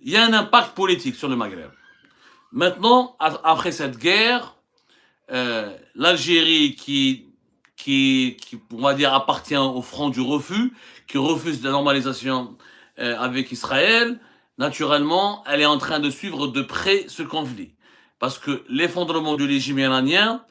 il y a un impact politique sur le Maghreb. Maintenant, après cette guerre, l'Algérie qui, on va dire, appartient au front du refus, qui refuse la normalisation avec Israël, naturellement, elle est en train de suivre de près ce conflit. Parce que l'effondrement du régime iranien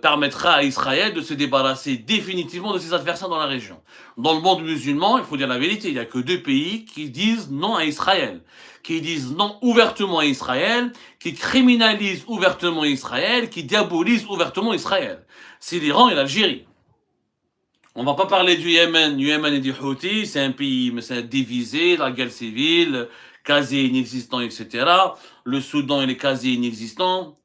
permettra à Israël de se débarrasser définitivement de ses adversaires dans la région. Dans le monde musulman, il faut dire la vérité, il n'y a que 2 pays qui disent non à Israël, qui disent non ouvertement à Israël, qui criminalisent ouvertement Israël, qui diabolisent ouvertement Israël. C'est l'Iran et l'Algérie. On ne va pas parler du Yémen et du Houthi, c'est un pays divisé, la guerre civile, quasi inexistant, etc. Le Soudan, il est quasi inexistant.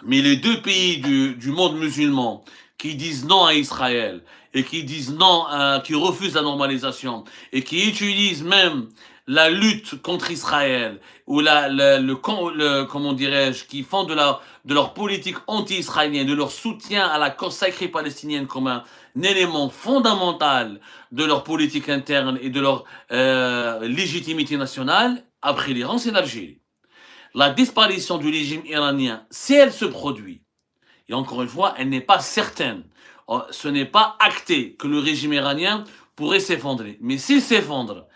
Mais les 2 pays du monde musulman qui disent non à Israël et qui disent non, qui refusent la normalisation et qui utilisent même la lutte contre Israël ou comment dirais-je, qui font de leur politique anti-israélienne, de leur soutien à la cause sacrée palestinienne comme un élément fondamental de leur politique interne et de leur légitimité nationale, après l'Iran, c'est l'Algérie. La disparition du régime iranien, si elle se produit, et encore une fois, elle n'est pas certaine, ce n'est pas acté que le régime iranien pourrait s'effondrer. Mais s'il s'effondre,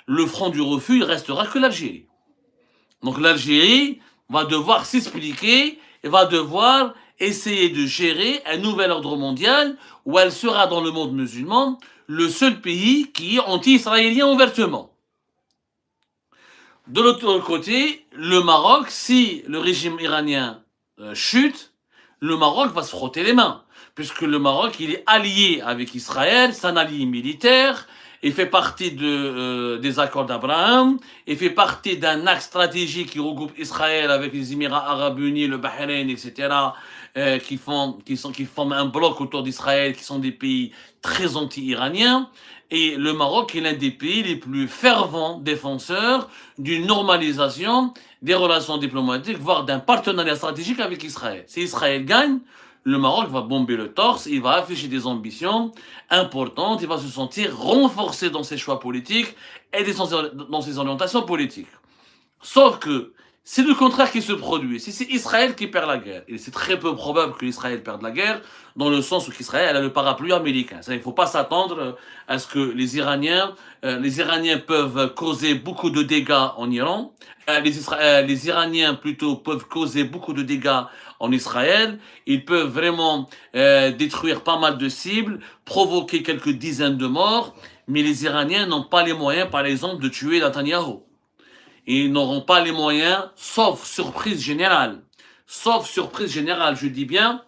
le front du refus, il restera que l'Algérie. Donc l'Algérie va devoir s'expliquer et va devoir essayer de gérer un nouvel ordre mondial où elle sera dans le monde musulman le seul pays qui est anti-israélien ouvertement. De l'autre côté, le Maroc, si le régime iranien chute, le Maroc va se frotter les mains, puisque le Maroc, il est allié avec Israël, c'est un allié militaire, il fait partie des accords d'Abraham, il fait partie d'un axe stratégique qui regroupe Israël avec les Émirats arabes unis, le Bahreïn, etc., qui forment un bloc autour d'Israël, qui sont des pays très anti-iraniens. Et le Maroc est l'un des pays les plus fervents défenseurs d'une normalisation des relations diplomatiques, voire d'un partenariat stratégique avec Israël. Si Israël gagne, le Maroc va bomber le torse, il va afficher des ambitions importantes, il va se sentir renforcé dans ses choix politiques et dans ses orientations politiques. Sauf que c'est le contraire qui se produit. Si c'est Israël qui perd la guerre, et c'est très peu probable que l'Israël perde la guerre, dans le sens où Israël a le parapluie américain. Il ne faut pas s'attendre à ce que les Iraniens peuvent causer beaucoup de dégâts en Iran, les Iraniens plutôt peuvent causer beaucoup de dégâts en Israël, ils peuvent vraiment détruire pas mal de cibles, provoquer quelques dizaines de morts, mais les Iraniens n'ont pas les moyens, par exemple, de tuer Netanyahu. Ils n'auront pas les moyens, sauf surprise générale. Sauf surprise générale, je dis bien,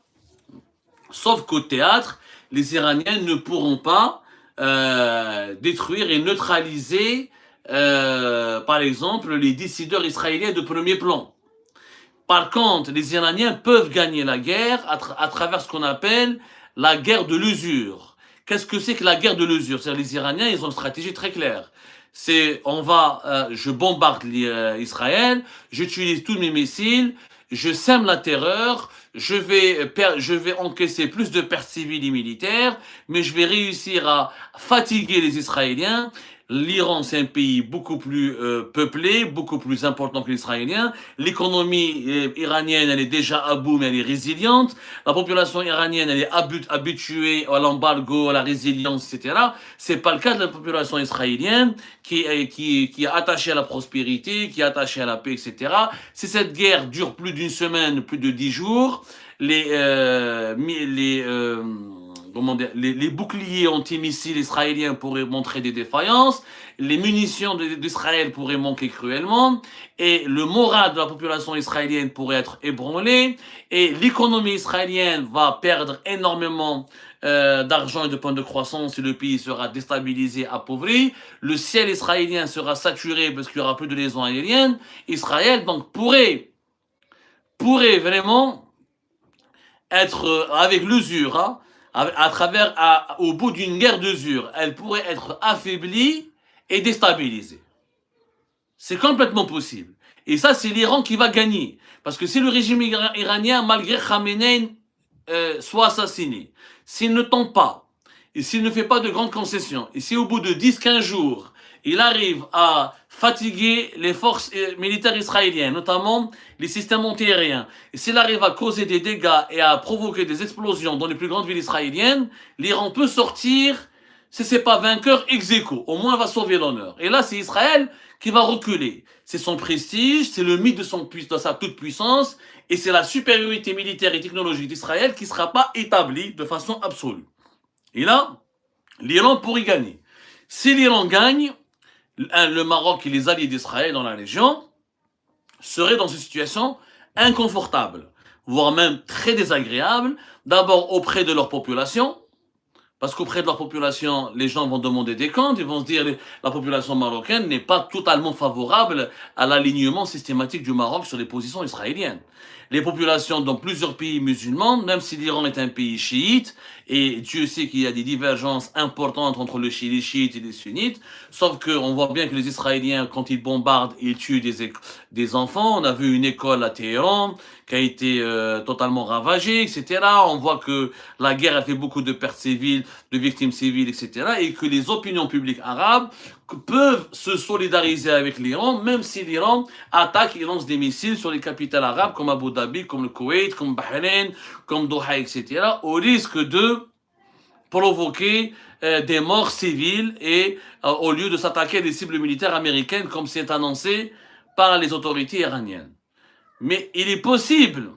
sauf qu'au théâtre, les Iraniens ne pourront pas détruire et neutraliser, par exemple, les décideurs israéliens de premier plan. Par contre, les Iraniens peuvent gagner la guerre à travers ce qu'on appelle la guerre de l'usure. Qu'est-ce que c'est que la guerre de l'usure? C'est-à-dire les Iraniens, ils ont une stratégie très claire. Je bombarde Israël, j'utilise tous mes missiles, je sème la terreur, je vais encaisser plus de pertes civiles et militaires, mais je vais réussir à fatiguer les Israéliens. L'Iran, c'est un pays beaucoup plus peuplé, beaucoup plus important que l'Israélien. L'économie iranienne, elle est déjà à bout, mais elle est résiliente. La population iranienne, elle est habituée à l'embargo, à la résilience, etc. C'est pas le cas de la population israélienne qui est attachée à la prospérité, qui est attachée à la paix, etc. Si cette guerre dure plus d'une semaine, plus de 10 jours, les boucliers antimissiles israéliens pourraient montrer des défaillances, les munitions d'Israël pourraient manquer cruellement, et le moral de la population israélienne pourrait être ébranlé, et l'économie israélienne va perdre énormément d'argent et de points de croissance et le pays sera déstabilisé, appauvri. Le ciel israélien sera saturé parce qu'il n'y aura plus de liaisons aériennes. Israël donc pourrait vraiment être avec l'usure, hein, au bout d'une guerre d'usure, elle pourrait être affaiblie et déstabilisée. C'est complètement possible. Et ça, c'est l'Iran qui va gagner. Parce que si le régime iranien, malgré Khamenei, soit assassiné, s'il ne tente pas, et s'il ne fait pas de grandes concessions, et si au bout de 10-15 jours, il arrive à fatiguer les forces militaires israéliennes, notamment les systèmes antiaériens, et s'il arrive à causer des dégâts et à provoquer des explosions dans les plus grandes villes israéliennes, l'Iran peut sortir, si c'est pas vainqueur, ex aequo, au moins va sauver l'honneur. Et là, c'est Israël qui va reculer. C'est son prestige, c'est le mythe de sa toute-puissance, et c'est la supériorité militaire et technologique d'Israël qui ne sera pas établie de façon absolue. Et là, l'Iran pourrait gagner. Si l'Iran gagne, le Maroc et les alliés d'Israël dans la région seraient dans une situation inconfortable, voire même très désagréable, d'abord auprès de leur population, parce qu'auprès de leur population, les gens vont demander des comptes, ils vont se dire que la population marocaine n'est pas totalement favorable à l'alignement systématique du Maroc sur les positions israéliennes. Les populations dans plusieurs pays musulmans, même si l'Iran est un pays chiite, et Dieu sait qu'il y a des divergences importantes entre les chiites et les sunnites, sauf qu'on voit bien que les Israéliens, quand ils bombardent, ils tuent des enfants. On a vu une école à Téhéran qui a été totalement ravagée, etc. On voit que la guerre a fait beaucoup de pertes civiles, de victimes civiles, etc. Et que les opinions publiques arabes peuvent se solidariser avec l'Iran, même si l'Iran attaque et lance des missiles sur les capitales arabes comme Abu Dhabi, comme le Koweït, comme Bahreïn, comme Doha, etc., au risque de provoquer des morts civiles et au lieu de s'attaquer à des cibles militaires américaines comme c'est annoncé par les autorités iraniennes. Mais il est possible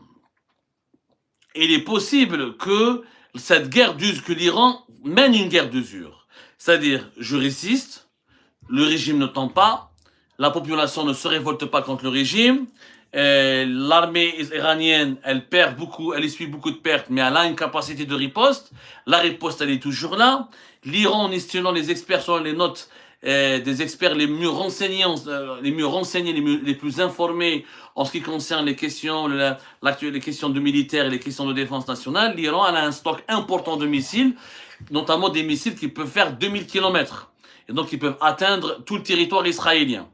que cette guerre d'usure, que l'Iran mène une guerre d'usure. C'est-à-dire, je résiste, le régime ne tombe pas, la population ne se révolte pas contre le régime, l'armée iranienne, elle perd beaucoup, elle essuie beaucoup de pertes, mais elle a une capacité de riposte. La riposte, elle est toujours là. L'Iran, selon les experts, selon les notes des experts les mieux renseignés, les plus informés en ce qui concerne les questions, les questions de militaire et les questions de défense nationale, l'Iran a un stock important de missiles, notamment des missiles qui peuvent faire 2000 km. Et donc, ils peuvent atteindre tout le territoire israélien.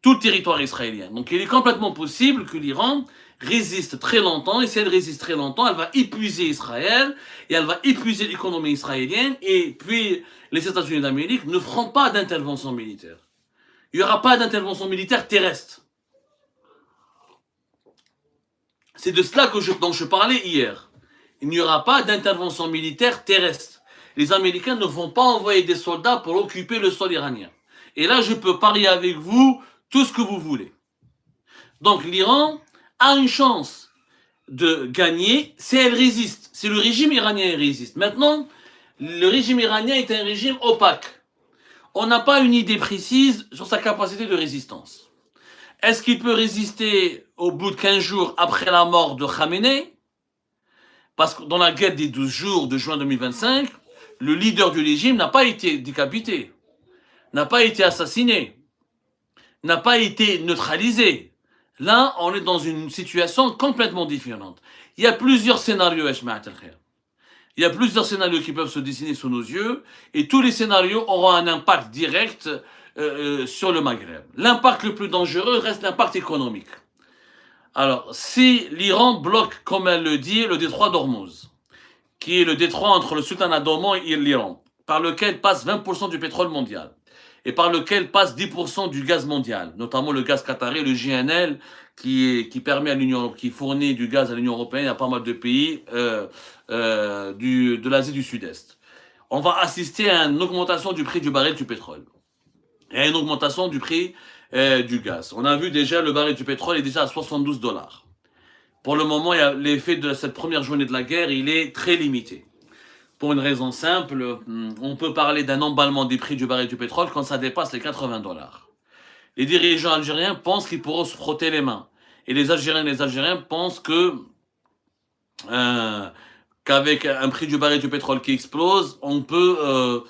Tout le territoire israélien. Donc, il est complètement possible que l'Iran résiste très longtemps, et si elle résiste très longtemps, elle va épuiser Israël, et elle va épuiser l'économie israélienne, et puis les États-Unis d'Amérique ne feront pas d'intervention militaire. Il n'y aura pas d'intervention militaire terrestre. C'est de cela dont je parlais hier. Il n'y aura pas d'intervention militaire terrestre. Les Américains ne vont pas envoyer des soldats pour occuper le sol iranien. Et là, je peux parier avec vous tout ce que vous voulez. Donc l'Iran a une chance de gagner si elle résiste, si le régime iranien résiste. Maintenant, le régime iranien est un régime opaque. On n'a pas une idée précise sur sa capacité de résistance. Est-ce qu'il peut résister au bout de 15 jours après la mort de Khamenei? Parce que dans la guerre des 12 jours de juin 2025, le leader du régime n'a pas été décapité, n'a pas été assassiné, n'a pas été neutralisé. Là, on est dans une situation complètement différente. Il y a plusieurs scénarios, il y a plusieurs scénarios qui peuvent se dessiner sous nos yeux, et tous les scénarios auront un impact direct sur le Maghreb. L'impact le plus dangereux reste l'impact économique. Alors, si l'Iran bloque, comme elle le dit, le détroit d'Ormuz, qui est le détroit entre le sultanat d'Oman et l'Iran, par lequel passe 20% du pétrole mondial, et par lequel passe 10% du gaz mondial, notamment le gaz qatari, le GNL, qui permet à l'Union, qui fournit du gaz à l'Union européenne, à pas mal de pays de l'Asie du Sud-Est. On va assister à une augmentation du prix du baril du pétrole et à une augmentation du prix du gaz. On a vu déjà le baril du pétrole est déjà à 72 $. Pour le moment, l'effet de cette première journée de la guerre, il est très limité. Pour une raison simple, on peut parler d'un emballement des prix du baril du pétrole quand ça dépasse les 80 $. Les dirigeants algériens pensent qu'ils pourront se frotter les mains. Et les Algériens pensent qu'avec un prix du baril du pétrole qui explose, on peut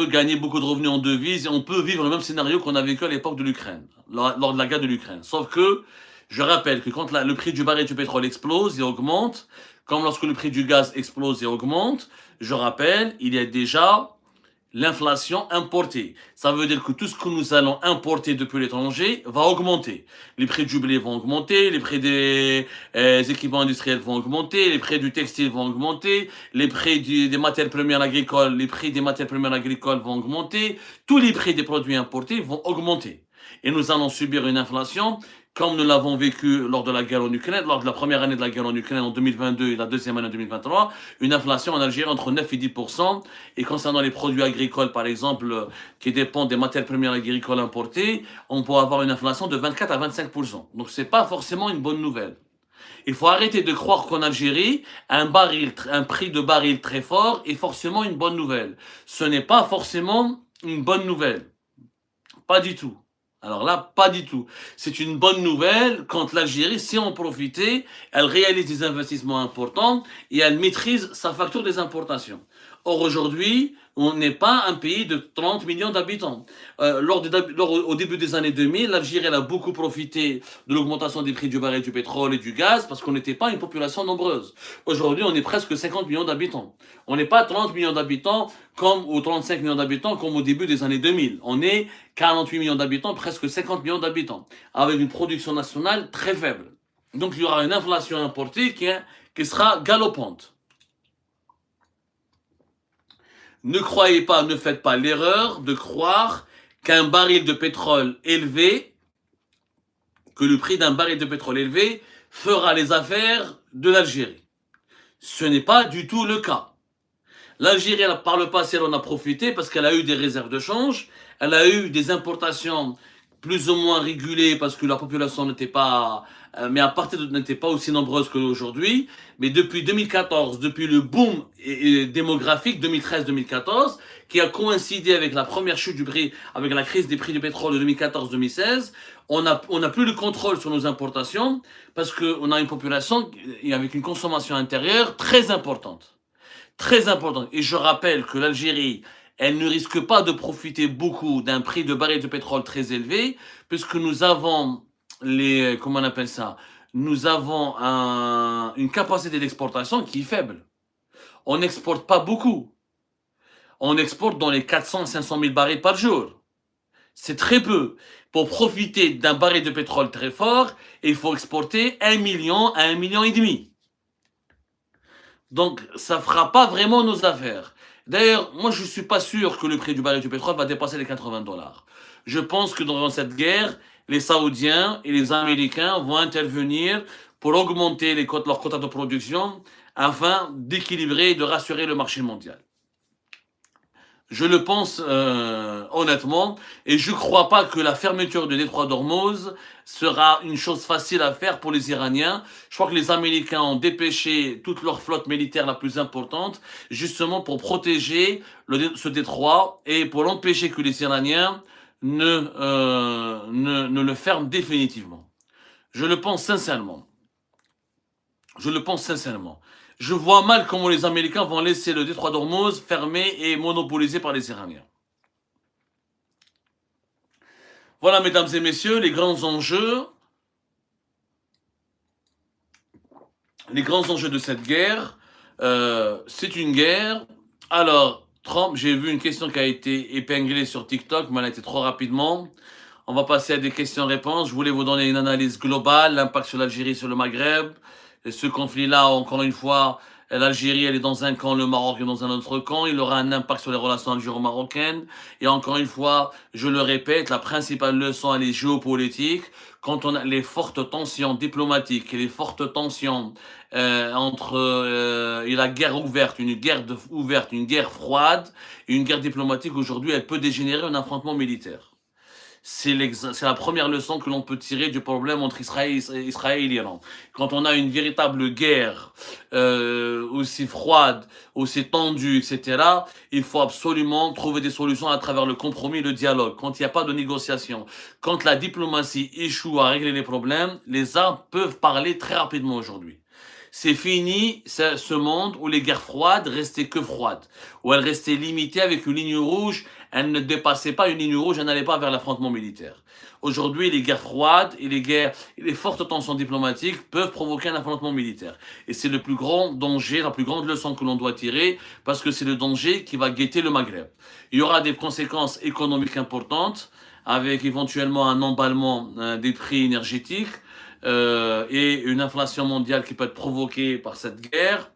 gagner beaucoup de revenus en devises et on peut vivre le même scénario qu'on a vécu à l'époque de l'Ukraine, lors de la guerre de l'Ukraine. Sauf que, je rappelle que quand le prix du baril du pétrole explose et augmente, comme lorsque le prix du gaz explose et augmente, je rappelle, il y a déjà l'inflation importée. Ça veut dire que tout ce que nous allons importer depuis l'étranger va augmenter. Les prix du blé vont augmenter, les prix des équipements industriels vont augmenter, les prix du textile vont augmenter, les prix des matières premières agricoles, les prix des matières premières agricoles vont augmenter, tous les prix des produits importés vont augmenter. Et nous allons subir une inflation comme nous l'avons vécu lors de la guerre en Ukraine, lors de la première année de la guerre en Ukraine en 2022 et la deuxième année en 2023, une inflation en Algérie entre 9 et 10%. Et concernant les produits agricoles, par exemple, qui dépendent des matières premières agricoles importées, on peut avoir une inflation de 24 à 25%. Donc c'est pas forcément une bonne nouvelle. Il faut arrêter de croire qu'en Algérie, un prix de baril très fort est forcément une bonne nouvelle. Ce n'est pas forcément une bonne nouvelle. Pas du tout. Alors là, pas du tout. C'est une bonne nouvelle quand l'Algérie, si en profiter, elle réalise des investissements importants et elle maîtrise sa facture des importations. Or, aujourd'hui, on n'est pas un pays de 30 millions d'habitants. Au début des années 2000, l'Algérie elle a beaucoup profité de l'augmentation des prix du baril du pétrole et du gaz parce qu'on n'était pas une population nombreuse. Aujourd'hui, on est presque 50 millions d'habitants. On n'est pas 30 millions d'habitants ou 35 millions d'habitants comme au début des années 2000. On est 48 millions d'habitants, presque 50 millions d'habitants, avec une production nationale très faible. Donc il y aura une inflation importée qui sera galopante. Ne croyez pas, ne faites pas l'erreur de croire qu'un baril de pétrole élevé, que le prix d'un baril de pétrole élevé fera les affaires de l'Algérie. Ce n'est pas du tout le cas. L'Algérie, par le passé, elle en a profité parce qu'elle a eu des réserves de change, elle a eu des importations plus ou moins régulées parce que la population n'était pas, mais à partir n'était pas aussi nombreuse qu'aujourd'hui. Mais depuis 2014, depuis le boom démographique 2013-2014, qui a coïncidé avec la première chute du prix, avec la crise des prix du pétrole de 2014-2016, on n'a plus le contrôle sur nos importations parce qu'on a une population avec une consommation intérieure très importante. Très importante. Et je rappelle que l'Algérie, elle ne risque pas de profiter beaucoup d'un prix de baril de pétrole très élevé, puisque nous avons comment on appelle ça? Nous avons une capacité d'exportation qui est faible. On n'exporte pas beaucoup. On exporte dans les 400-500 000 barils par jour. C'est très peu. Pour profiter d'un baril de pétrole très fort, il faut exporter 1 million à 1,5 million. Donc, ça ne fera pas vraiment nos affaires. D'ailleurs, moi, je ne suis pas sûr que le prix du baril du pétrole va dépasser les $80. Je pense que dans cette guerre, les Saoudiens et les Américains vont intervenir pour augmenter leurs quotas de production afin d'équilibrer et de rassurer le marché mondial. Je le pense honnêtement, et je ne crois pas que la fermeture du détroit d'Ormuz sera une chose facile à faire pour les Iraniens. Je crois que les Américains ont dépêché toute leur flotte militaire la plus importante, justement pour protéger ce détroit et pour empêcher que les Iraniens ne le ferment définitivement. Je le pense sincèrement. Je le pense sincèrement. Je vois mal comment les Américains vont laisser le détroit d'Ormuz fermé et monopolisé par les Iraniens. Voilà, mesdames et messieurs, les grands enjeux. Les grands enjeux de cette guerre. C'est une guerre. Alors, Trump, j'ai vu une question qui a été épinglée sur TikTok, mais elle a été trop rapidement. On va passer à des questions-réponses. Je voulais vous donner une analyse globale, l'impact sur l'Algérie, sur le Maghreb. Et ce conflit-là, encore une fois, l'Algérie, elle est dans un camp, le Maroc est dans un autre camp. Il aura un impact sur les relations algéro-marocaines. Et encore une fois, je le répète, la principale leçon, elle est géopolitique. Quand on a les fortes tensions diplomatiques et les fortes tensions entre et la guerre ouverte, une guerre froide, et une guerre diplomatique, aujourd'hui, elle peut dégénérer en affrontement militaire. C'est la première leçon que l'on peut tirer du problème entre Israël et l'Iran. Quand on a une véritable guerre aussi froide, aussi tendue, etc., il faut absolument trouver des solutions à travers le compromis et le dialogue. Quand il n'y a pas de négociation, quand la diplomatie échoue à régler les problèmes, les armes peuvent parler très rapidement aujourd'hui. C'est fini ce monde où les guerres froides restaient que froides, où elles restaient limitées avec une ligne rouge, elles ne dépassaient pas une ligne rouge, elles n'allaient pas vers l'affrontement militaire. Aujourd'hui, les guerres froides et les fortes tensions diplomatiques peuvent provoquer un affrontement militaire. Et c'est le plus grand danger, la plus grande leçon que l'on doit tirer, parce que c'est le danger qui va guetter le Maghreb. Il y aura des conséquences économiques importantes, avec éventuellement un emballement des prix énergétiques, et une inflation mondiale qui peut être provoquée par cette guerre,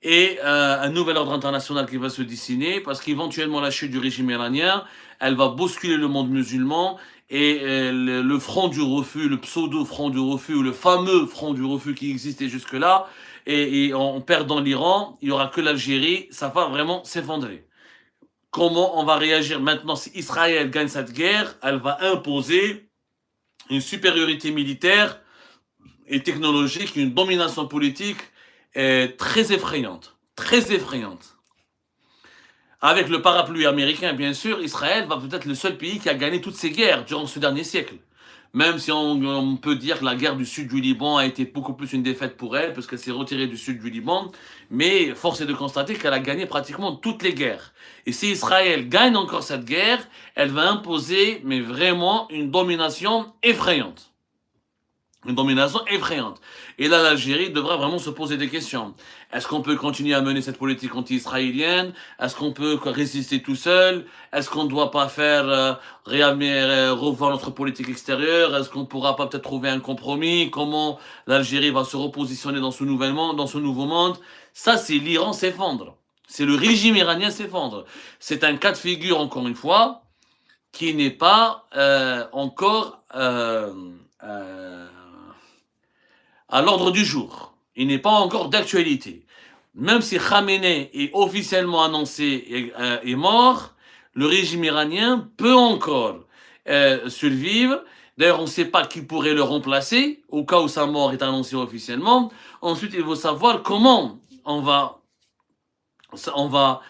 et un nouvel ordre international qui va se dessiner, parce qu'éventuellement la chute du régime iranien, elle va bousculer le monde musulman, et le front du refus, le pseudo-front du refus, ou le fameux front du refus qui existait jusque-là, et en perdant l'Iran, il n'y aura que l'Algérie, ça va vraiment s'effondrer. Comment on va réagir maintenant si Israël gagne cette guerre? Elle va imposer une supériorité militaire et technologique, une domination politique très effrayante, très effrayante. Avec le parapluie américain, bien sûr, Israël va peut-être être le seul pays qui a gagné toutes ces guerres durant ce dernier siècle. Même si on peut dire que la guerre du sud du Liban a été beaucoup plus une défaite pour elle, parce qu'elle s'est retirée du sud du Liban, mais force est de constater qu'elle a gagné pratiquement toutes les guerres. Et si Israël gagne encore cette guerre, elle va imposer, mais vraiment, une domination effrayante. Une domination effrayante. Et là, l'Algérie devra vraiment se poser des questions. Est-ce qu'on peut continuer à mener cette politique anti-israélienne? Est-ce qu'on peut résister tout seul? Est-ce qu'on ne doit pas faire revoir notre politique extérieure? Est-ce qu'on ne pourra pas peut-être trouver un compromis? Comment l'Algérie va se repositionner dans ce nouveau monde? Ça, c'est l'Iran s'effondre. C'est le régime iranien s'effondre. C'est un cas de figure, encore une fois, qui n'est pas encore à l'ordre du jour. Il n'est pas encore d'actualité. Même si Khamenei est officiellement annoncé et mort, le régime iranien peut encore survivre. D'ailleurs, on ne sait pas qui pourrait le remplacer, au cas où sa mort est annoncée officiellement. Ensuite, il faut savoir comment son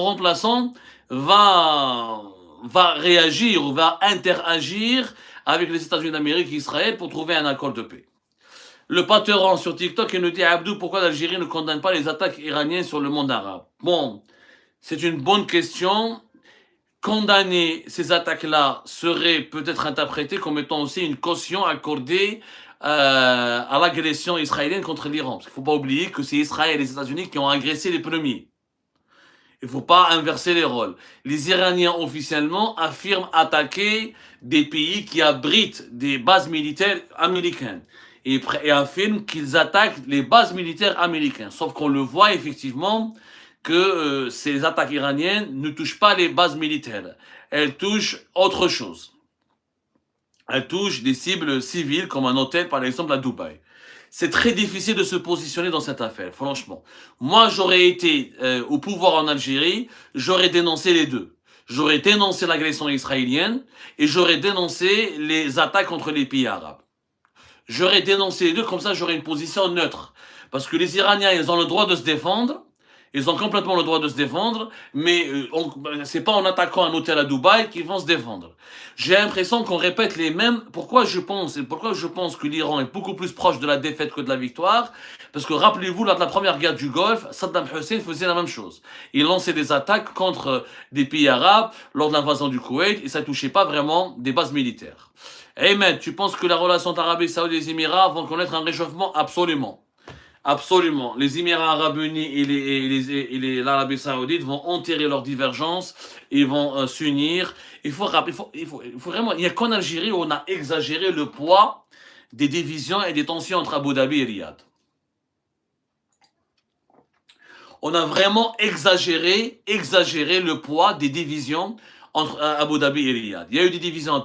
remplaçant va réagir ou va interagir avec les États-Unis d'Amérique et Israël pour trouver un accord de paix. Le patron sur TikTok, il nous dit, Abdou, pourquoi l'Algérie ne condamne pas les attaques iraniennes sur le monde arabe? Bon, c'est une bonne question. Condamner ces attaques-là serait peut-être interprété comme étant aussi une caution accordée à l'agression israélienne contre l'Iran. Parce qu'il ne faut pas oublier que c'est Israël et les États-Unis qui ont agressé les premiers. Il ne faut pas inverser les rôles. Les Iraniens officiellement affirment attaquer des pays qui abritent des bases militaires américaines et affirment qu'ils attaquent les bases militaires américaines. Sauf qu'on le voit effectivement que ces attaques iraniennes ne touchent pas les bases militaires. Elles touchent autre chose. Elles touchent des cibles civiles comme un hôtel par exemple à Dubaï. C'est très difficile de se positionner dans cette affaire, franchement. Moi, j'aurais été au pouvoir en Algérie, j'aurais dénoncé les deux. J'aurais dénoncé l'agression israélienne et j'aurais dénoncé les attaques contre les pays arabes. J'aurais dénoncé les deux, comme ça j'aurais une position neutre. Parce que les Iraniens, ils ont le droit de se défendre, ils ont complètement le droit de se défendre, mais c'est pas en attaquant un hôtel à Dubaï qu'ils vont se défendre. J'ai l'impression qu'on répète les mêmes. Pourquoi je pense que l'Iran est beaucoup plus proche de la défaite que de la victoire? Parce que rappelez-vous, lors de la première guerre du Golfe, Saddam Hussein faisait la même chose. Il lançait des attaques contre des pays arabes lors de l'invasion du Koweït et ça touchait pas vraiment des bases militaires. Ahmed, tu penses que la relation entre l'Arabie Saoudite et les Émirats vont connaître un réchauffement? Absolument. Absolument. Les Émirats arabes unis et l'Arabie saoudite vont enterrer leurs divergences et vont s'unir. Il faut vraiment, il n'y a qu'en Algérie où on a exagéré le poids des divisions et des tensions entre Abu Dhabi et Riyad. On a vraiment exagéré le poids des divisions entre Abu Dhabi et Riyad. Il y a eu des divisions à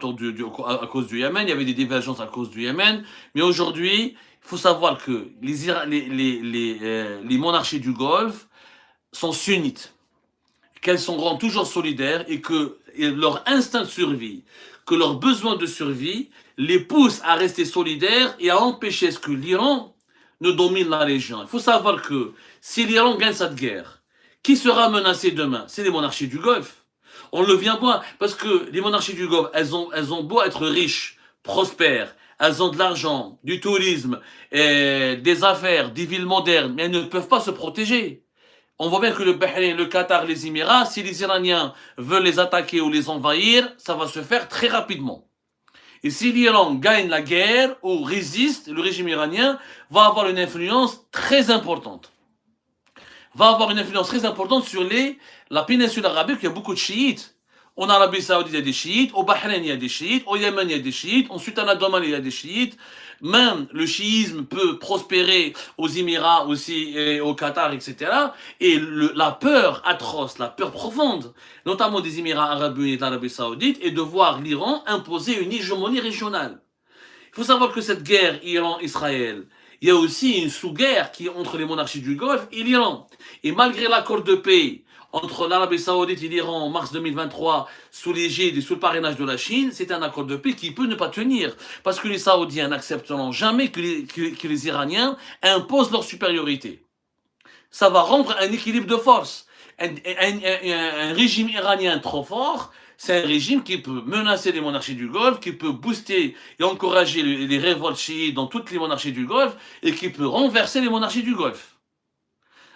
cause du Yémen, il y avait des divergences à cause du Yémen, mais aujourd'hui, il faut savoir que les monarchies du Golfe sont sunnites, qu'elles seront toujours solidaires et que leur instinct de survie, que leur besoin de survie les pousse à rester solidaires et à empêcher ce que l'Iran ne domine la région. Il faut savoir que si l'Iran gagne cette guerre, qui sera menacé demain? C'est les monarchies du Golfe. On le vient voir parce que les monarchies du Golfe, elles ont beau être riches, prospères, elles ont de l'argent, du tourisme, des affaires, des villes modernes, mais elles ne peuvent pas se protéger. On voit bien que le Bahreïn, le Qatar, les Émirats, si les Iraniens veulent les attaquer ou les envahir, ça va se faire très rapidement. Et si l'Iran gagne la guerre ou résiste, le régime iranien va avoir une influence très importante. Sur la péninsule arabique, il y a beaucoup de chiites. En Arabie Saoudite, il y a des chiites. Au Bahreïn, il y a des chiites. Au Yémen, il y a des chiites. Ensuite, en Oman, il y a des chiites. Même le chiisme peut prospérer aux Émirats aussi, et au Qatar, etc. Et la peur atroce, la peur profonde, notamment des Émirats arabes unis et de l'Arabie Saoudite, est de voir l'Iran imposer une hégémonie régionale. Il faut savoir que cette guerre Iran-Israël, il y a aussi une sous-guerre qui est entre les monarchies du Golfe et l'Iran. Et malgré l'accord de paix entre l'Arabie Saoudite et l'Iran en mars 2023, sous l'égide et sous le parrainage de la Chine, c'est un accord de paix qui peut ne pas tenir. Parce que les Saoudiens n'accepteront jamais que les Iraniens imposent leur supériorité. Ça va rendre un équilibre de force. Un régime iranien trop fort, c'est un régime qui peut menacer les monarchies du Golfe, qui peut booster et encourager les révoltes chiites dans toutes les monarchies du Golfe, et qui peut renverser les monarchies du Golfe.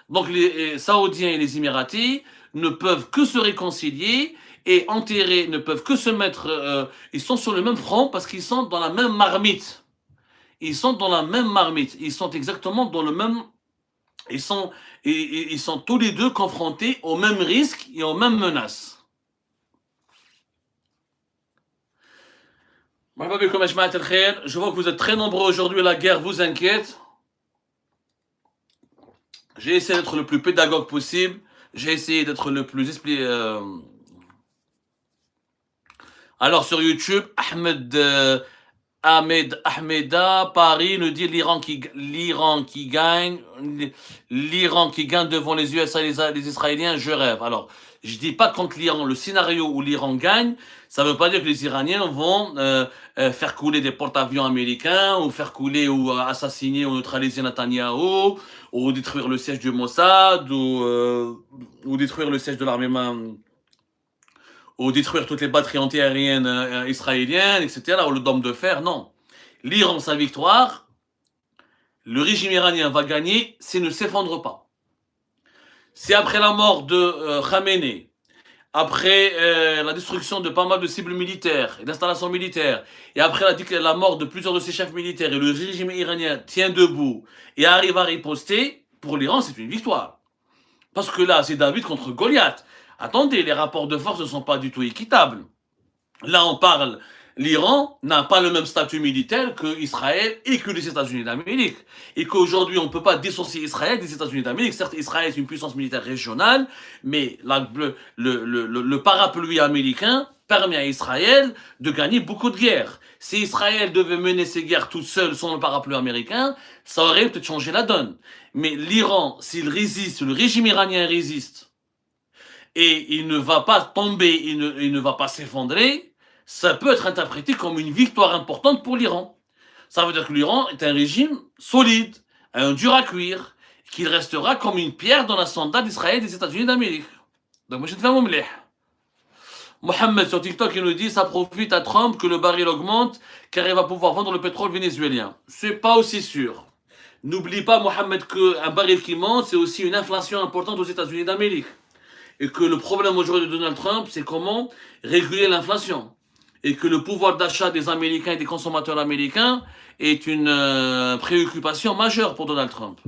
Donc les Saoudiens et les Émiratis ne peuvent que se réconcilier et enterrer, ne peuvent que se mettre... ils sont sur le même front parce qu'ils sont dans la même marmite. Ils sont exactement dans le même... Ils sont tous les deux confrontés aux mêmes risques et aux mêmes menaces. Je vois que vous êtes très nombreux aujourd'hui, la guerre vous inquiète. J'ai essayé d'être le plus pédagogue possible. J'ai essayé d'être le plus expliqué. Alors sur YouTube, Ahmeda, Paris nous dit l'Iran qui gagne devant les USA et les Israéliens, je rêve. Alors, je dis pas contre l'Iran, le scénario où l'Iran gagne, ça veut pas dire que les Iraniens vont faire couler des porte-avions américains, ou faire couler ou assassiner ou neutraliser Netanyahou, ou détruire le siège du Mossad, ou détruire le siège de l'armée, ou détruire toutes les batteries antiaériennes israéliennes, etc., ou le dôme de fer, non. L'Iran, sa victoire, le régime iranien va gagner s'il ne s'effondre pas. Si après la mort de Khamenei, après la destruction de pas mal de cibles militaires et d'installations militaires, et après la mort de plusieurs de ses chefs militaires, et le régime iranien tient debout et arrive à riposter, pour l'Iran, c'est une victoire. Parce que là, c'est David contre Goliath. Attendez, les rapports de force ne sont pas du tout équitables. Là, on parle, l'Iran n'a pas le même statut militaire que Israël et que les États-Unis d'Amérique. Et qu'aujourd'hui, on ne peut pas dissocier Israël des États-Unis d'Amérique. Certes, Israël est une puissance militaire régionale, mais le parapluie américain permet à Israël de gagner beaucoup de guerres. Si Israël devait mener ses guerres toute seule sans le parapluie américain, ça aurait peut-être changé la donne. Mais l'Iran, s'il résiste, le régime iranien résiste, et il ne va pas tomber, il ne va pas s'effondrer, ça peut être interprété comme une victoire importante pour l'Iran. Ça veut dire que l'Iran est un régime solide, un dur à cuire, qu'il restera comme une pierre dans la sonde d'Israël et des États-Unis d'Amérique. Donc moi je te fais mon mlih. Mohamed sur TikTok il nous dit ça profite à Trump que le baril augmente car il va pouvoir vendre le pétrole vénézuélien. C'est pas aussi sûr. N'oublie pas Mohamed qu'un baril qui monte c'est aussi une inflation importante aux États-Unis d'Amérique. Et que le problème aujourd'hui de Donald Trump, c'est comment réguler l'inflation. Et que le pouvoir d'achat des Américains et des consommateurs américains est une préoccupation majeure pour Donald Trump.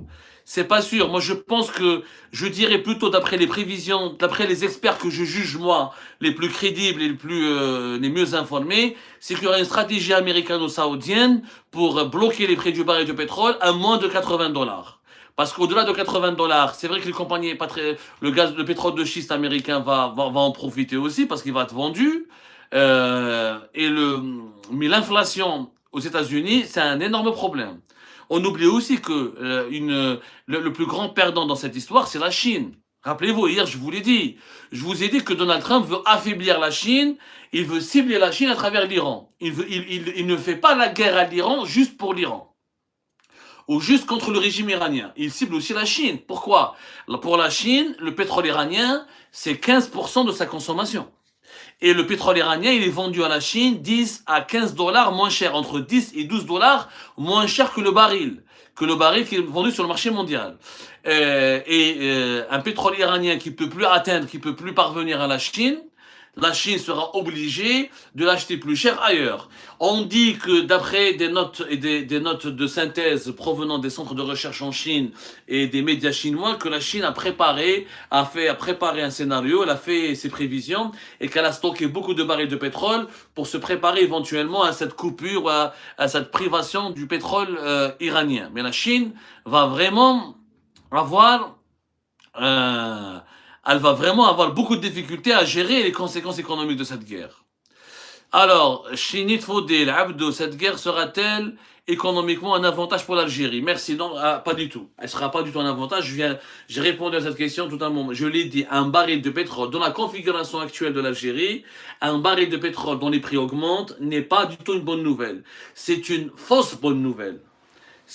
C'est pas sûr. Moi, je pense que, je dirais plutôt d'après les prévisions, d'après les experts que je juge, moi, les plus crédibles et les mieux informés, c'est qu'il y aura une stratégie américano-saoudienne pour bloquer les prix du baril de pétrole à moins de $80. Parce qu'au-delà de $80, c'est vrai que les compagnies, le pétrole de schiste américain va en profiter aussi parce qu'il va être vendu. Mais l'inflation aux États-Unis, c'est un énorme problème. On oublie aussi que le plus grand perdant dans cette histoire, c'est la Chine. Rappelez-vous, hier, je vous l'ai dit. Je vous ai dit que Donald Trump veut affaiblir la Chine. Il veut cibler la Chine à travers l'Iran. Il ne fait pas la guerre à l'Iran juste pour l'Iran. Ou juste contre le régime iranien. Il cible aussi la Chine. Pourquoi? Pour la Chine, le pétrole iranien, c'est 15% de sa consommation. Et le pétrole iranien, il est vendu à la Chine 10 à 15 dollars moins cher, entre 10 et 12 dollars moins cher que le baril qui est vendu sur le marché mondial. Un pétrole iranien qui peut plus atteindre, qui peut plus parvenir à la Chine sera obligée de l'acheter plus cher ailleurs. On dit que d'après des notes et des notes de synthèse provenant des centres de recherche en Chine et des médias chinois, que la Chine a préparé un scénario, elle a fait ses prévisions et qu'elle a stocké beaucoup de barils de pétrole pour se préparer éventuellement à cette coupure, à cette privation du pétrole iranien. Mais la Chine va vraiment avoir elle va vraiment avoir beaucoup de difficultés à gérer les conséquences économiques de cette guerre. Alors, Shinit Fodel, Abdo, cette guerre sera-t-elle économiquement un avantage pour l'Algérie? Merci, non, pas du tout. Elle ne sera pas du tout un avantage. J'ai répondu à cette question tout un moment. Je l'ai dit, un baril de pétrole dans la configuration actuelle de l'Algérie, un baril de pétrole dont les prix augmentent n'est pas du tout une bonne nouvelle. C'est une fausse bonne nouvelle.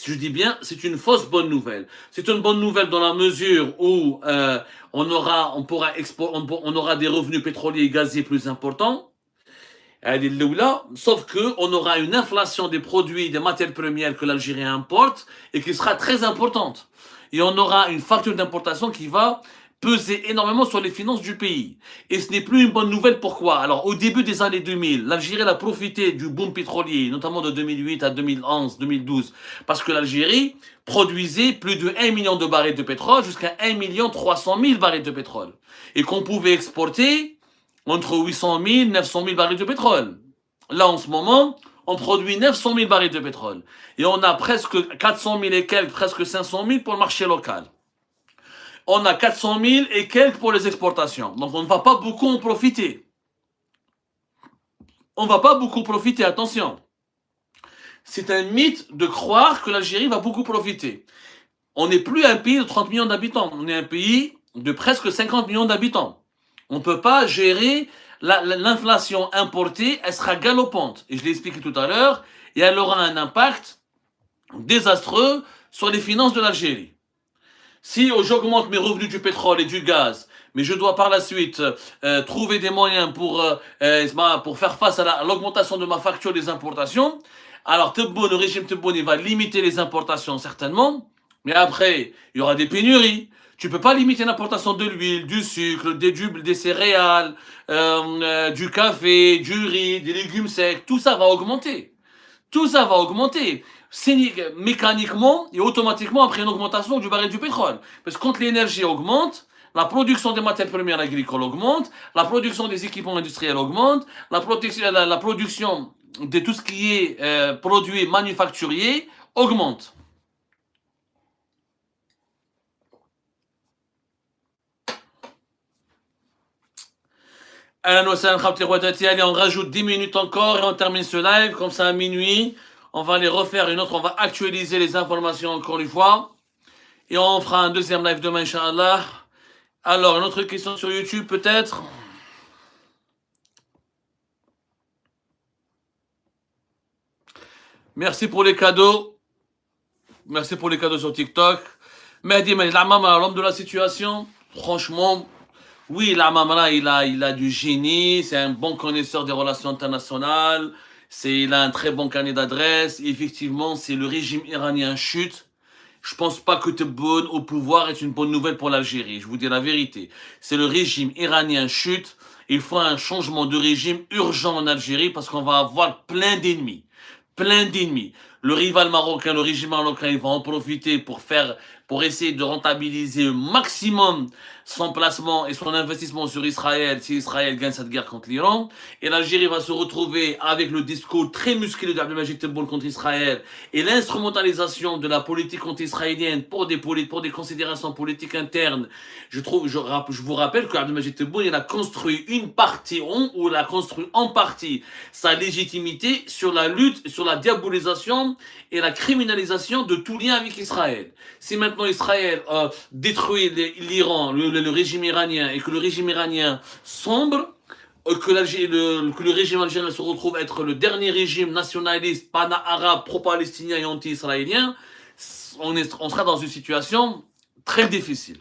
Je dis bien, c'est une fausse bonne nouvelle. C'est une bonne nouvelle dans la mesure où on aura des revenus pétroliers et gaziers plus importants. Sauf qu'on aura une inflation des produits, des matières premières que l'Algérie importe et qui sera très importante. Et on aura une facture d'importation qui va peser énormément sur les finances du pays. Et ce n'est plus une bonne nouvelle. Pourquoi? Alors, au début des années 2000, l'Algérie a profité du boom pétrolier, notamment de 2008 à 2011, 2012, parce que l'Algérie produisait plus de 1 million de barils de pétrole jusqu'à 1 300 000 barils de pétrole. Et qu'on pouvait exporter entre 800 000 et 900 000 barils de pétrole. Là, en ce moment, on produit 900 000 barils de pétrole. Et on a presque 400 000 et quelques, presque 500 000 pour le marché local. On a 400 000 et quelques pour les exportations. Donc on ne va pas beaucoup en profiter. On ne va pas beaucoup profiter, attention. C'est un mythe de croire que l'Algérie va beaucoup profiter. On n'est plus un pays de 30 millions d'habitants. On est un pays de presque 50 millions d'habitants. On ne peut pas gérer l'inflation importée, elle sera galopante. Et je l'ai expliqué tout à l'heure, et elle aura un impact désastreux sur les finances de l'Algérie. Si j'augmente mes revenus du pétrole et du gaz, mais je dois par la suite trouver des moyens pour faire face à l'augmentation de ma facture des importations, alors le régime Tebboune va limiter les importations certainement, mais après, il y aura des pénuries. Tu peux pas limiter l'importation de l'huile, du sucre, des céréales, du café, du riz, des légumes secs, tout ça va augmenter. Tout ça va augmenter. Mécaniquement et automatiquement après une augmentation du baril du pétrole. Parce que quand l'énergie augmente, la production des matières premières agricoles augmente, la production des équipements industriels augmente, la production de tout ce qui est produit manufacturier augmente. Allez, on rajoute 10 minutes encore et on termine ce live, comme ça à minuit. On va les refaire une autre, on va actualiser les informations encore une fois. Et on fera un deuxième live demain, Inch'Allah. Alors, une autre question sur YouTube peut-être? Merci pour les cadeaux. Merci pour les cadeaux sur TikTok. Mehdi, l'homme de la situation, franchement, oui, l'Amamra, il a du génie, c'est un bon connaisseur des relations internationales, il a un très bon carnet d'adresses. Effectivement, c'est le régime iranien chute. Je pense pas que Tebboune au pouvoir est une bonne nouvelle pour l'Algérie. Je vous dis la vérité. C'est le régime iranien chute. Il faut un changement de régime urgent en Algérie parce qu'on va avoir plein d'ennemis. Plein d'ennemis. Le rival marocain, le régime marocain, il va en profiter pour essayer de rentabiliser au maximum son placement et son investissement sur Israël si Israël gagne cette guerre contre l'Iran. Et l'Algérie va se retrouver avec le discours très musclé d'Abdelmajid Tebboune contre Israël et l'instrumentalisation de la politique anti-israélienne pour des considérations politiques internes. Je vous rappelle qu'Abdelmajid Tebboune, il a construit en partie sa légitimité sur la lutte, sur la diabolisation et la criminalisation de tout lien avec Israël. Si maintenant Israël détruit l'Iran, le régime iranien, et que le régime iranien sombre, que le régime algérien se retrouve être le dernier régime nationaliste, pana-arabe, pro-palestinien et anti-israélien, on sera dans une situation très difficile.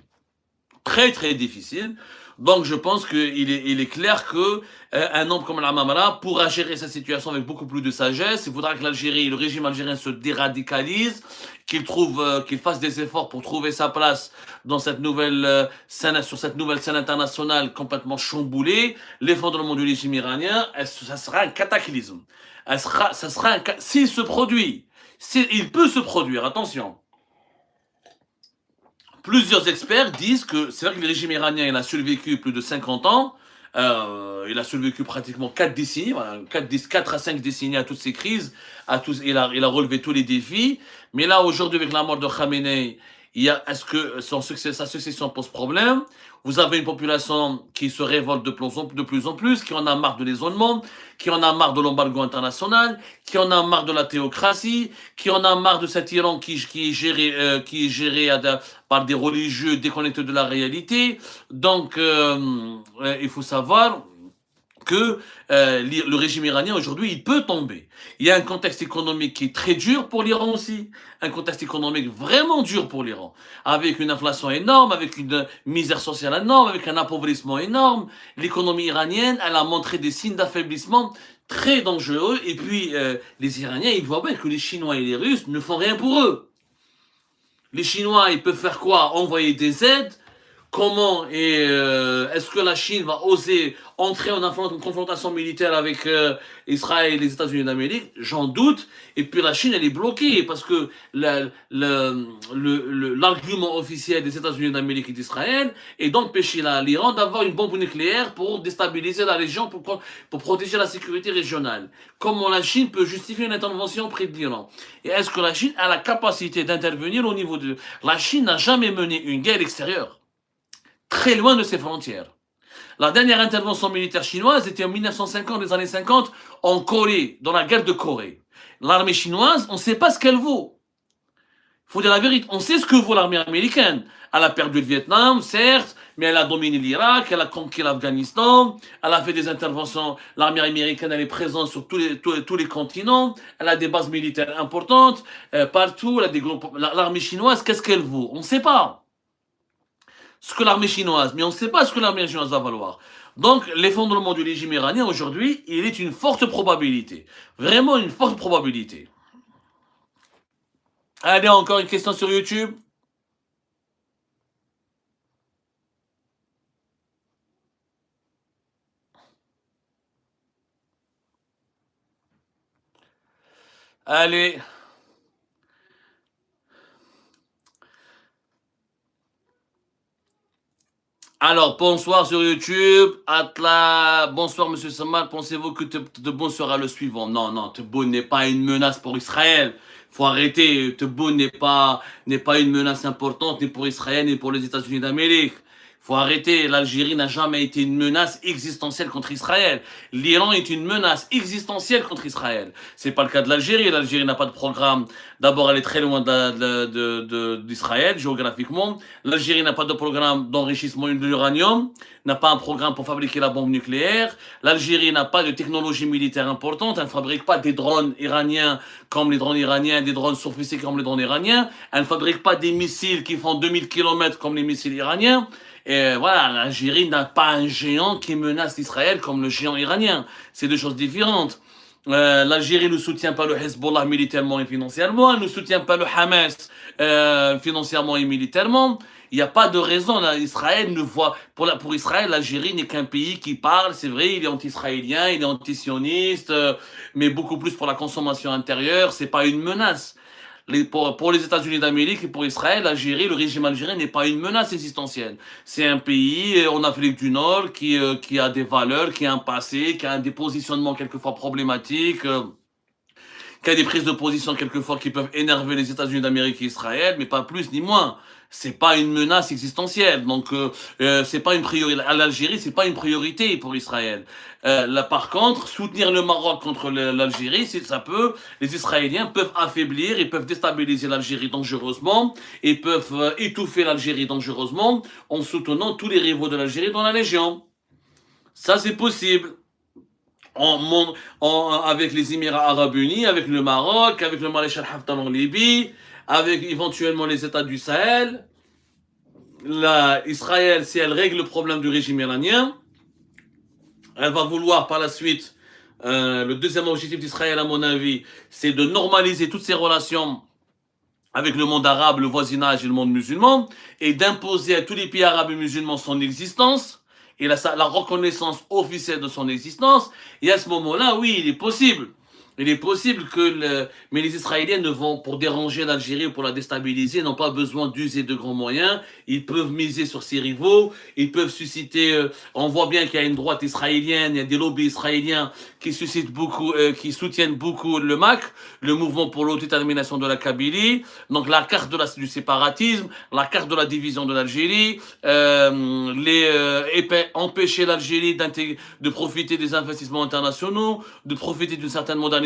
Très très difficile. Donc je pense il est clair que un homme comme Al-Amamra pourra gérer sa situation avec beaucoup plus de sagesse. Il faudra que l'Algérie, le régime algérien se déradicalise, qu'il fasse des efforts pour trouver sa place dans cette nouvelle scène, sur cette nouvelle scène internationale complètement chamboulée. L'effondrement du régime iranien, ça sera un cataclysme. S'il se produit, il peut se produire, attention. Plusieurs experts disent que c'est vrai que le régime iranien il a survécu plus de 50 ans, il a survécu pratiquement 4 décennies, voilà, 4 à 5 décennies à toutes ces crises, il a relevé tous les défis, mais là aujourd'hui avec la mort de Khamenei, est-ce que sa succession pose problème? Vous avez une population qui se révolte de plus en plus, qui en a marre de l'isolement, qui en a marre de l'embargo international, qui en a marre de la théocratie, qui en a marre de cet Iran qui est géré par des religieux déconnectés de la réalité. Donc, il faut savoir que le régime iranien aujourd'hui, il peut tomber. Il y a un contexte économique qui est très dur pour l'Iran aussi, un contexte économique vraiment dur pour l'Iran, avec une inflation énorme, avec une misère sociale énorme, avec un appauvrissement énorme. L'économie iranienne, elle a montré des signes d'affaiblissement très dangereux, et puis les Iraniens, ils voient bien que les Chinois et les Russes ne font rien pour eux. Les Chinois, ils peuvent faire quoi? Envoyer des aides. Comment est-ce que la Chine va oser entrer en une confrontation militaire avec Israël et les États-Unis d'Amérique? J'en doute. Et puis la Chine, elle est bloquée parce que l'argument officiel des États-Unis d'Amérique et d'Israël est d'empêcher l'Iran d'avoir une bombe nucléaire pour déstabiliser la région, pour protéger la sécurité régionale. Comment la Chine peut justifier une intervention auprès de l'Iran? Et est-ce que la Chine a la capacité d'intervenir au niveau de... La Chine n'a jamais mené une guerre extérieure, très loin de ses frontières. La dernière intervention militaire chinoise était en 1950, les années 50, en Corée, dans la guerre de Corée. L'armée chinoise, on ne sait pas ce qu'elle vaut. Il faut dire la vérité, on sait ce que vaut l'armée américaine. Elle a perdu le Vietnam, certes, mais elle a dominé l'Irak, elle a conquis l'Afghanistan, elle a fait des interventions, l'armée américaine elle est présente sur tous les continents, elle a des bases militaires importantes, partout, elle a des groupes. L'armée chinoise, qu'est-ce qu'elle vaut? On ne sait pas ce que l'armée chinoise, mais on ne sait pas ce que l'armée chinoise va valoir. Donc, l'effondrement du régime iranien aujourd'hui, il est une forte probabilité. Vraiment une forte probabilité. Allez, encore une question sur YouTube. Allez. Alors, bonsoir sur YouTube. Atla, bonsoir Monsieur Samad. Pensez-vous que Tebboune sera le suivant? Non, non, Tebboune n'est pas une menace pour Israël. Faut arrêter. Tebboune n'est pas une menace importante ni pour Israël ni pour les États-Unis d'Amérique. Faut arrêter. L'Algérie n'a jamais été une menace existentielle contre Israël. L'Iran est une menace existentielle contre Israël. C'est pas le cas de l'Algérie. L'Algérie n'a pas de programme. D'abord, elle est très loin d'Israël géographiquement. L'Algérie n'a pas de programme d'enrichissement de l'uranium, n'a pas un programme pour fabriquer la bombe nucléaire. L'Algérie n'a pas de technologie militaire importante. Elle ne fabrique pas des drones iraniens comme les drones iraniens, des drones sophistiqués comme les drones iraniens. Elle ne fabrique pas des missiles qui font 2000 km comme les missiles iraniens. Et voilà, l'Algérie n'a pas un géant qui menace l'Israël comme le géant iranien. C'est deux choses différentes. L'Algérie ne soutient pas le Hezbollah militairement et financièrement, elle ne soutient pas le Hamas financièrement et militairement. Il n'y a pas de raison. Là, Israël ne voit, pour Israël, l'Algérie n'est qu'un pays qui parle. C'est vrai, il est anti-israélien, il est anti-sioniste, mais beaucoup plus pour la consommation intérieure. C'est pas une menace. Pour les États-Unis d'Amérique et pour Israël, l'Algérie, le régime algérien n'est pas une menace existentielle. C'est un pays en Afrique du Nord qui a des valeurs, qui a un passé, qui a des positionnements quelquefois problématiques, qui a des prises de position quelquefois qui peuvent énerver les États-Unis d'Amérique et Israël, mais pas plus ni moins. C'est pas une menace existentielle. Donc, c'est pas une priorité. À l'Algérie, c'est pas une priorité pour Israël. Là, par contre, soutenir le Maroc contre l'Algérie, ça peut. Les Israéliens peuvent affaiblir, ils peuvent déstabiliser l'Algérie dangereusement, et peuvent étouffer l'Algérie dangereusement en soutenant tous les rivaux de l'Algérie dans la région. Ça, c'est possible. Avec les Émirats Arabes Unis, avec le Maroc, avec le maréchal Haftar en Libye, avec éventuellement les États du Sahel. Israël, si elle règle le problème du régime iranien, elle va vouloir par la suite, le deuxième objectif d'Israël, à mon avis, c'est de normaliser toutes ses relations avec le monde arabe, le voisinage et le monde musulman, et d'imposer à tous les pays arabes et musulmans son existence, et la reconnaissance officielle de son existence. Et à ce moment-là, oui, il est possible. Il est possible mais les Israéliens ne vont, pour déranger l'Algérie ou pour la déstabiliser, n'ont pas besoin d'user de grands moyens. Ils peuvent miser sur ses rivaux. Ils peuvent susciter, on voit bien qu'il y a une droite israélienne, il y a des lobbies israéliens qui suscitent beaucoup, qui soutiennent beaucoup le MAC, le mouvement pour l'autodétermination de la Kabylie. Donc la carte du séparatisme, la carte de la division de l'Algérie, empêcher l'Algérie de profiter des investissements internationaux, de profiter d'une certaine modernisation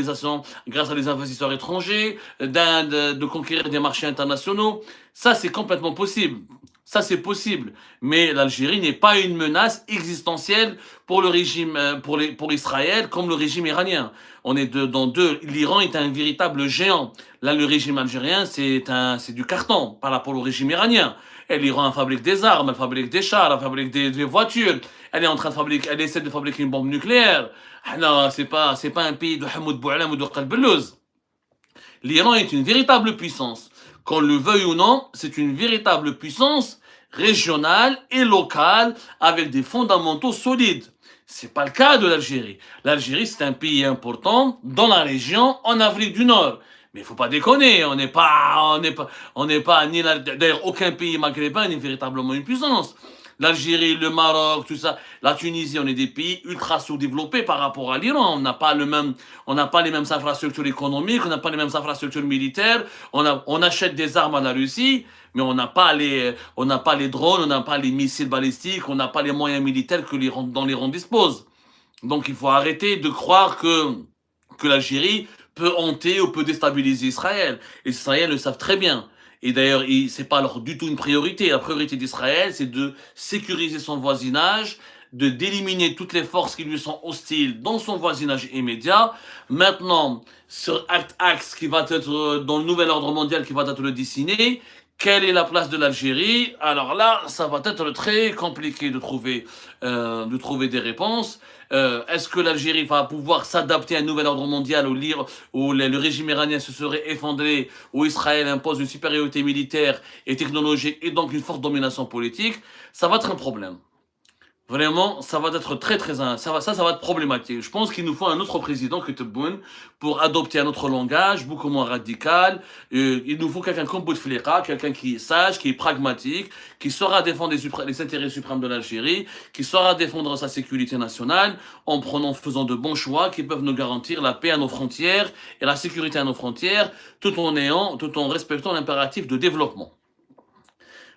grâce à des investisseurs étrangers, de conquérir des marchés internationaux. Ça, c'est complètement possible. Ça, c'est possible. Mais l'Algérie n'est pas une menace existentielle pour le régime, pour Israël, comme le régime iranien. On est dans deux. L'Iran est un véritable géant. Là, le régime algérien, c'est du carton par rapport au régime iranien. Et l'Iran fabrique des armes, elle fabrique des chars, elle fabrique des voitures. Elle est en train de fabriquer, elle essaie de fabriquer une bombe nucléaire. Non, c'est pas un pays de Hamoud Boualam ou de Qalbelouz. L'Iran est une véritable puissance. Qu'on le veuille ou non, c'est une véritable puissance régionale et locale avec des fondamentaux solides. C'est pas le cas de l'Algérie. L'Algérie, c'est un pays important dans la région, en Afrique du Nord. Mais il faut pas déconner, on n'est pas ni d'ailleurs aucun pays maghrébin n'est véritablement une puissance. L'Algérie, le Maroc, tout ça, la Tunisie, on est des pays ultra sous-développés par rapport à l'Iran. On n'a pas les mêmes infrastructures économiques, on n'a pas les mêmes infrastructures militaires. On achète des armes à la Russie, mais on n'a pas les drones, on n'a pas les missiles balistiques, on n'a pas les moyens militaires dont l'Iran dispose. Donc il faut arrêter de croire que l'Algérie peut hanter ou peut déstabiliser Israël. Les Israéliens le savent très bien. Et d'ailleurs, c'est pas du tout une priorité. La priorité d'Israël, c'est de sécuriser son voisinage, d'éliminer toutes les forces qui lui sont hostiles dans son voisinage immédiat. Maintenant, sur Axe qui va être dans le nouvel ordre mondial qui va être le dessiné, quelle est la place de l'Algérie? Alors là, ça va être très compliqué de trouver des réponses. Est-ce que l'Algérie va pouvoir s'adapter à un nouvel ordre mondial où le régime iranien se serait effondré, où Israël impose une supériorité militaire et technologique et donc une forte domination politique? Ça va être un problème. Vraiment, ça va être ça va être problématique. Je pense qu'il nous faut un autre président que Tebboune pour adopter un autre langage, beaucoup moins radical. Il nous faut quelqu'un comme Bouteflika, quelqu'un qui est sage, qui est pragmatique, qui saura défendre les intérêts suprêmes de l'Algérie, qui saura défendre sa sécurité nationale faisant de bons choix qui peuvent nous garantir la paix à nos frontières et la sécurité à nos frontières, tout en respectant l'impératif de développement.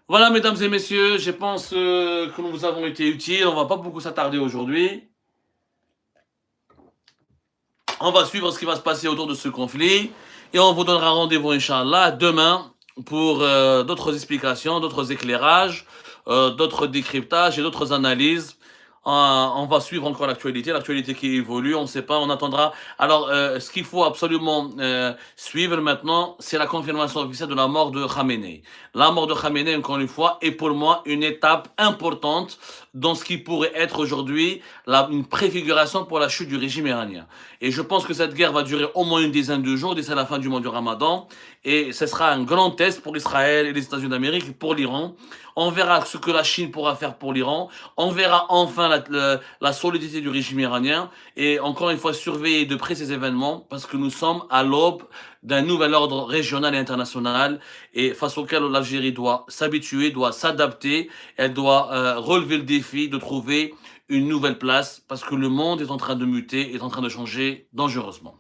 Voilà, mesdames et messieurs, je pense que nous vous avons été utiles. On va pas beaucoup s'attarder aujourd'hui. On va suivre ce qui va se passer autour de ce conflit. Et on vous donnera rendez-vous, Inch'Allah, demain pour d'autres explications, d'autres éclairages, d'autres décryptages et d'autres analyses. On va suivre encore l'actualité qui évolue, on ne sait pas, on attendra. Alors, ce qu'il faut absolument suivre maintenant, c'est la confirmation officielle de la mort de Khamenei. La mort de Khamenei, encore une fois, est pour moi une étape importante dans ce qui pourrait être aujourd'hui une préfiguration pour la chute du régime iranien. Et je pense que cette guerre va durer au moins une dizaine de jours, d'ici la fin du mois du Ramadan, et ce sera un grand test pour Israël et les États-Unis d'Amérique et pour l'Iran. On verra ce que la Chine pourra faire pour l'Iran. On verra enfin la solidité du régime iranien. Et encore une fois, surveiller de près ces événements parce que nous sommes à l'aube d'un nouvel ordre régional et international et face auquel l'Algérie doit s'habituer, doit s'adapter. Elle doit relever le défi de trouver une nouvelle place parce que le monde est en train de muter, est en train de changer dangereusement.